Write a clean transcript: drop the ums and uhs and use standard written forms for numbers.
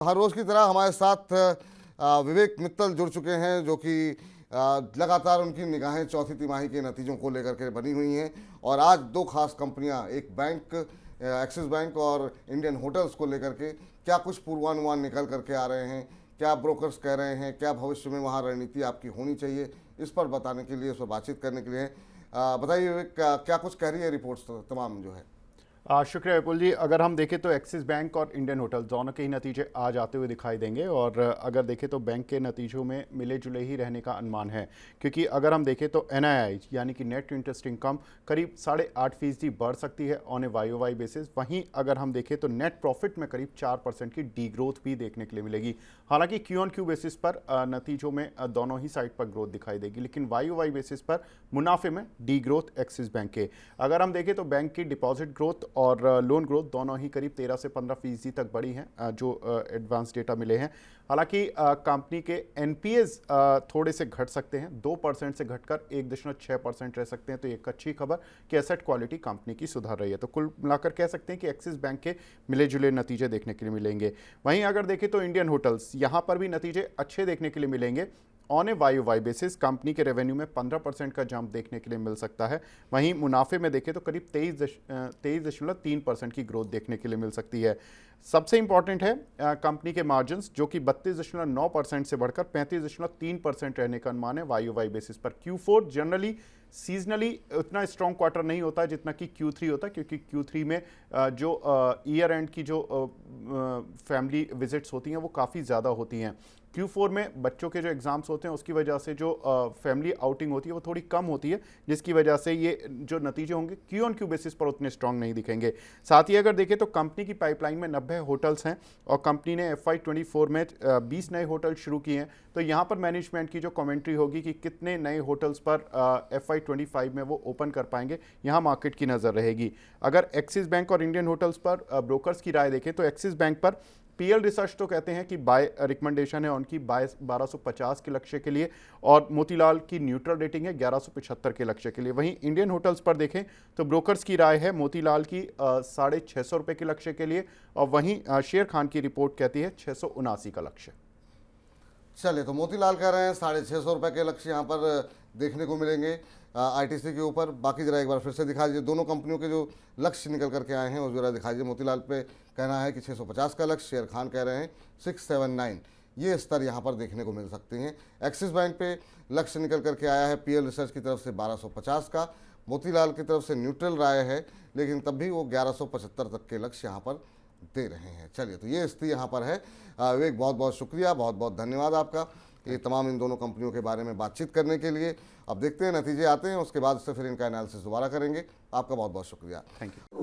हर रोज की तरह हमारे साथ विवेक मित्तल जुड़ चुके हैं, जो कि लगातार उनकी निगाहें चौथी तिमाही के नतीजों को लेकर के बनी हुई हैं। और आज दो खास कंपनियां, एक बैंक एक्सिस बैंक और इंडियन होटल्स को लेकर के क्या कुछ पूर्वानुमान निकल करके आ रहे हैं, क्या ब्रोकर्स कह रहे हैं, क्या भविष्य में वहाँ रणनीति आपकी होनी चाहिए, इस पर बताने के लिए, उस पर बातचीत करने के लिए बताइए विवेक, क्या कुछ कह रही है रिपोर्ट्स तमाम जो है। शुक्रिया विपुल जी। अगर हम देखें तो एक्सिस बैंक और इंडियन होटल दोनों के ही नतीजे आज आते हुए दिखाई देंगे। और अगर देखें तो बैंक के नतीजों में मिले जुले ही रहने का अनुमान है, क्योंकि अगर हम देखें तो एनआईआई यानी कि नेट इंटरेस्ट इनकम करीब 8.5% बढ़ सकती है ऑन ए वाई बेसिस। वहीं अगर हम देखें तो नेट प्रॉफिट में करीब 4% की डी ग्रोथ भी देखने के लिए मिलेगी। हालांकि क्यू ऑन क्यू बेसिस पर नतीजों में दोनों ही साइड पर ग्रोथ दिखाई देगी, लेकिन वाई बेसिस पर मुनाफे में डी ग्रोथ एक्सिस बैंक के। अगर हम देखें तो बैंक की डिपॉजिट ग्रोथ और लोन ग्रोथ दोनों ही करीब 13 से 15% तक बढ़ी हैं, जो एडवांस डेटा मिले हैं। हालांकि कंपनी के एनपीएस थोड़े से घट सकते हैं, 2% से घटकर 1.6% रह सकते हैं। तो एक अच्छी खबर कि एसेट क्वालिटी कंपनी की सुधार रही है। तो कुल मिलाकर कह सकते हैं कि एक्सिस बैंक के मिले जुले नतीजे देखने के लिए मिलेंगे। वहीं अगर देखें तो इंडियन होटल्स, यहाँ पर भी नतीजे अच्छे देखने के लिए मिलेंगे। On a Y basis company के रेवेन्यू में 15% का जंप देखने के लिए मिल सकता है। वहीं मुनाफे में देखें तो करीब 23.3% की ग्रोथ देखने के लिए मिल सकती है। सबसे इंपॉर्टेंट है कंपनी के मार्जिन्स, जो कि 32.9% से बढ़कर 35.3% रहने का अनुमान है वाई बेसिस पर। Q4 जनरली सीजनली उतना स्ट्रॉन्ग क्वार्टर नहीं होता है जितना कि Q3 होता है, क्योंकि Q3 में जो ईयर एंड की जो फैमिली विजिट्स होती हैं वो काफ़ी ज़्यादा होती हैं। Q4 में बच्चों के जो एग्ज़ाम्स होते हैं उसकी वजह से जो फैमिली आउटिंग होती है वो थोड़ी कम होती है, जिसकी वजह से ये जो नतीजे होंगे क्यू ऑन क्यू बेसिस पर उतने स्ट्रॉन्ग नहीं दिखेंगे। साथ ही अगर देखें तो कंपनी की पाइपलाइन में 90 होटल्स हैं और कंपनी ने FY24 में 20 नए होटल शुरू किए हैं। तो यहाँ पर मैनेजमेंट की जो कमेंट्री होगी कि कितने नए होटल्स पर FY25 में वो ओपन कर पाएंगे, यहाँ मार्केट की नज़र रहेगी। अगर एक्सिस बैंक और इंडियन होटल्स पर ब्रोकर्स की राय देखें तो एक्सिस बैंक पर पीएल रिसर्च तो कहते हैं कि बाय रिकमेंडेशन है उनकी 1250 के लक्ष्य के लिए, और मोतीलाल की न्यूट्रल रेटिंग है 1175 के लक्ष्य के लिए। वहीं इंडियन होटल्स पर देखें तो ब्रोकर्स की राय है मोतीलाल की 650 रुपये के लक्ष्य के लिए, और वहीं शेर खान की रिपोर्ट कहती है 679 का लक्ष्य। चलिए, तो मोतीलाल कह रहे हैं 650 रुपये के लक्ष्य यहाँ पर देखने को मिलेंगे आईटीसी के ऊपर। बाकी जरा एक बार फिर से दिखा दीजिए, दोनों कंपनियों के जो लक्ष्य निकल करके आए हैं वो जरा दिखा दीजिए। मोतीलाल पे कहना है कि 650 का लक्ष्य, शेर खान कह रहे हैं 679, ये स्तर यहाँ पर देखने को मिल सकते हैं। एक्सिस बैंक पे लक्ष्य निकल करके आया है पीएल रिसर्च की तरफ से 1250 का, मोतीलाल की तरफ से न्यूट्रल राय है, लेकिन तब भी वो 1175 तक के लक्ष्य यहाँ पर दे रहे हैं। चलिए, तो ये स्थिति यहाँ पर है। विवेक, बहुत बहुत शुक्रिया, बहुत बहुत धन्यवाद आपका ये तमाम इन दोनों कंपनियों के बारे में बातचीत करने के लिए। अब देखते हैं नतीजे आते हैं, उसके बाद से फिर इनका एनालिसिस दोबारा करेंगे। आपका बहुत बहुत शुक्रिया। Thank you.